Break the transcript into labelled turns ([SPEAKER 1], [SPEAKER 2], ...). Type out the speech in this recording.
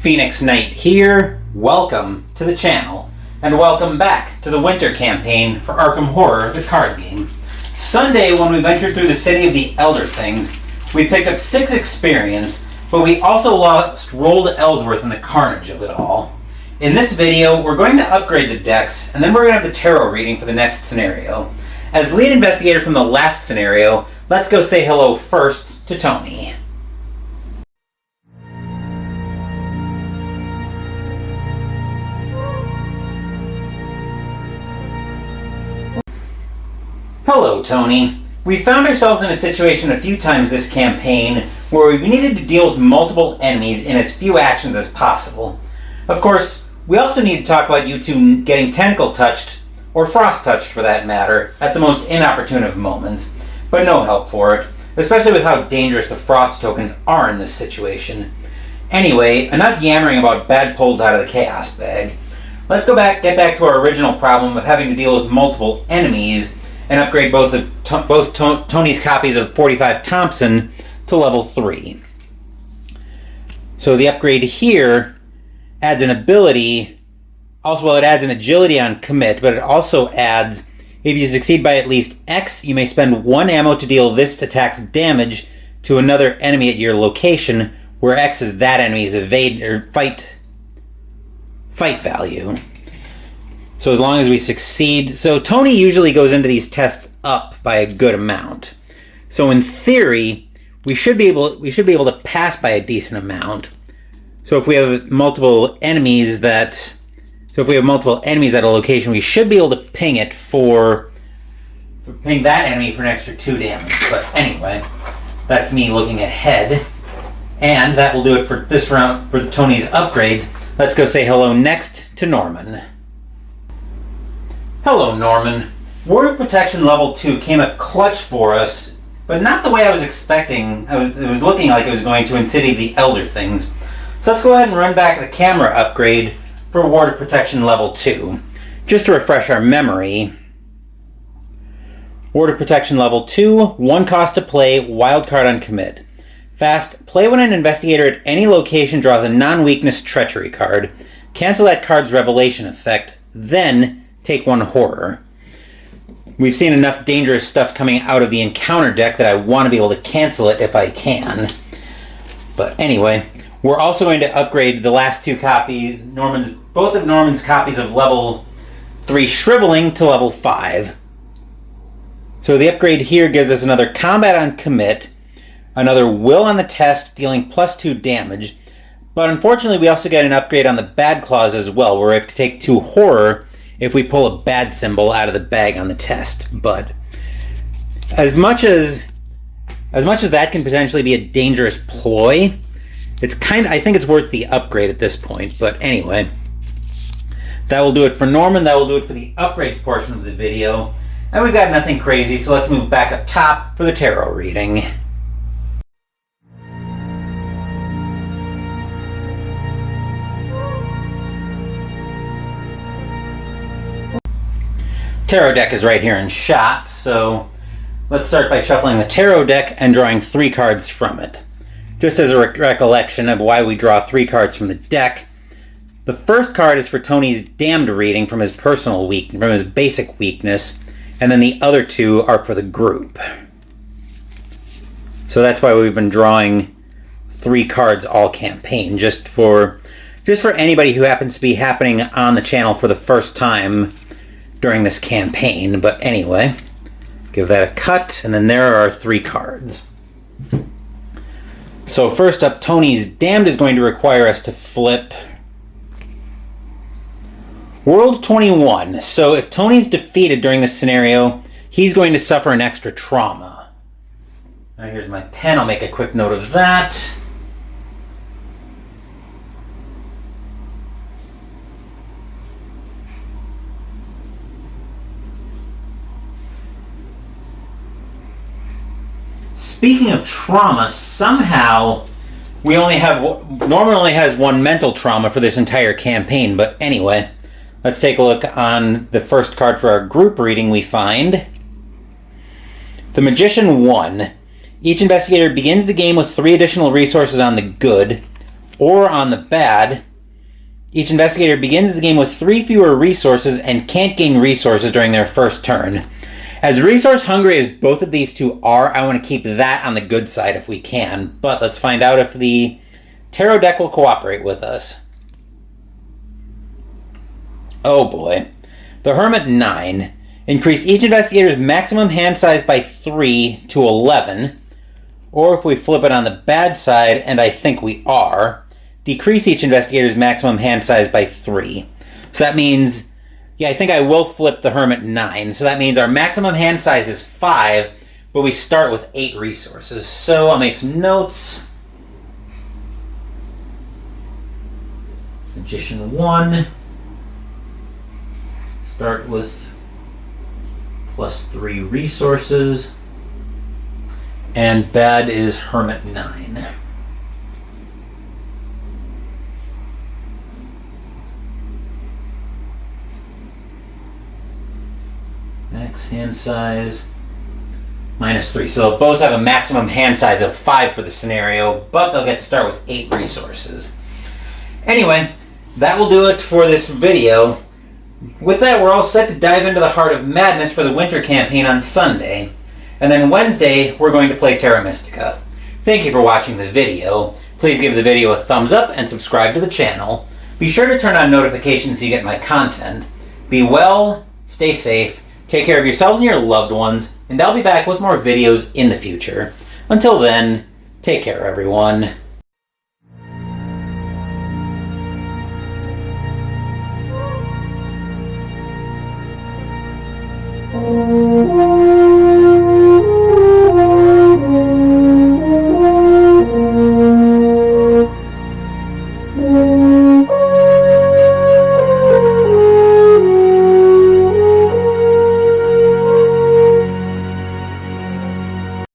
[SPEAKER 1] Phoenix Knight here. Welcome to the channel, and welcome back to the winter campaign for Arkham Horror, the card game. Sunday, when we ventured through the city of the Elder Things, we picked up 6 experience, but we also lost Roll to Ellsworth in the carnage of it all. In this video, we're going to upgrade the decks, and then we're going to have the tarot reading for the next scenario. As lead investigator from the last scenario, let's go say hello first to Tony. Hello, Tony. We found ourselves in a situation a few times this campaign where we needed to deal with multiple enemies in as few actions as possible. Of course, we also need to talk about you two getting tentacle touched, or frost touched for that matter, at the most inopportune of moments, but no help for it, especially with how dangerous the frost tokens are in this situation. Anyway, enough yammering about bad pulls out of the chaos bag. Let's get back to our original problem of having to deal with multiple enemies and upgrade both Tony's copies of 45 Thompson to level 3. So the upgrade here adds an ability. Also, well, it adds an agility on commit, but it also adds, if you succeed by at least X, you may spend 1 ammo to deal this attack's damage to another enemy at your location, where X is that enemy's evade or fight value. So as long as we succeed, so Tony usually goes into these tests up by a good amount. So in theory, we should be able to pass by a decent amount. So if we have multiple enemies at a location, we should be able to ping it ping that enemy for an extra 2 damage. But anyway, that's me looking ahead. And that will do it for this round for Tony's upgrades. Let's go say hello next to Norman. Hello, Norman. Word of Protection level 2 came up clutch for us, but not the way I was expecting. It was looking like it was going to in City of the Elder Things. So let's go ahead and run back the camera upgrade for Ward of Protection level 2. Just to refresh our memory. Ward of Protection level 2, 1 cost to play, wildcard on commit. Fast, play when an investigator at any location draws a non-weakness treachery card. Cancel that card's revelation effect, then take 1 horror. We've seen enough dangerous stuff coming out of the encounter deck that I want to be able to cancel it if I can. But anyway, we're also going to upgrade the last 2 copies, both of Norman's copies of level 3 Shriveling to level 5. So the upgrade here gives us another combat on commit, another will on the test, dealing +2 damage. But unfortunately, we also get an upgrade on the bad clause as well, where we have to take 2 horror if we pull a bad symbol out of the bag on the test. But as much as that can potentially be a dangerous ploy, I think it's worth the upgrade at this point. But anyway, that will do it for Norman. That will do it for the upgrades portion of the video. And we've got nothing crazy, so let's move back up top for the tarot reading. Tarot deck is right here in shot, so let's start by shuffling the tarot deck and drawing 3 cards from it. Just as a recollection of why we draw 3 cards from the deck, the first card is for Tony's damned reading from his basic weakness, and then the other 2 are for the group. So that's why we've been drawing 3 cards all campaign, just for anybody who happens to be happening on the channel for the first time during this campaign. But anyway, give that a cut, and then there are 3 cards. So first up, Tony's Damned is going to require us to flip World 21. So if Tony's defeated during this scenario, he's going to suffer an extra trauma. Now here's my pen, I'll make a quick note of that. Speaking of trauma, somehow Norman only has 1 mental trauma for this entire campaign, but anyway, let's take a look on the first card for our group reading we find. The Magician 1. Each investigator begins the game with 3 additional resources on the good, Or on the bad, each investigator begins the game with 3 fewer resources and can't gain resources during their first turn. As resource hungry as both of these two are, I want to keep that on the good side if we can. But let's find out if the tarot deck will cooperate with us. Oh boy. The Hermit 9. Increase each investigator's maximum hand size by 3 to 11. Or if we flip it on the bad side, and I think we are, decrease each investigator's maximum hand size by 3. So that means, yeah, I think I will flip the Hermit 9. So that means our maximum hand size is 5, but we start with 8 resources. So I'll make some notes. Magician 1. Start with plus 3 resources. And bad is Hermit 9. Max hand size minus 3. So they'll both have a maximum hand size of 5 for the scenario, but they'll get to start with 8 resources. Anyway, that will do it for this video. With that, we're all set to dive into the Heart of Madness for the winter campaign on Sunday. And then Wednesday, we're going to play Terra Mystica. Thank you for watching the video. Please give the video a thumbs up and subscribe to the channel. Be sure to turn on notifications so you get my content. Be well, stay safe, take care of yourselves and your loved ones, and I'll be back with more videos in the future. Until then, take care everyone.
[SPEAKER 2] Thank you.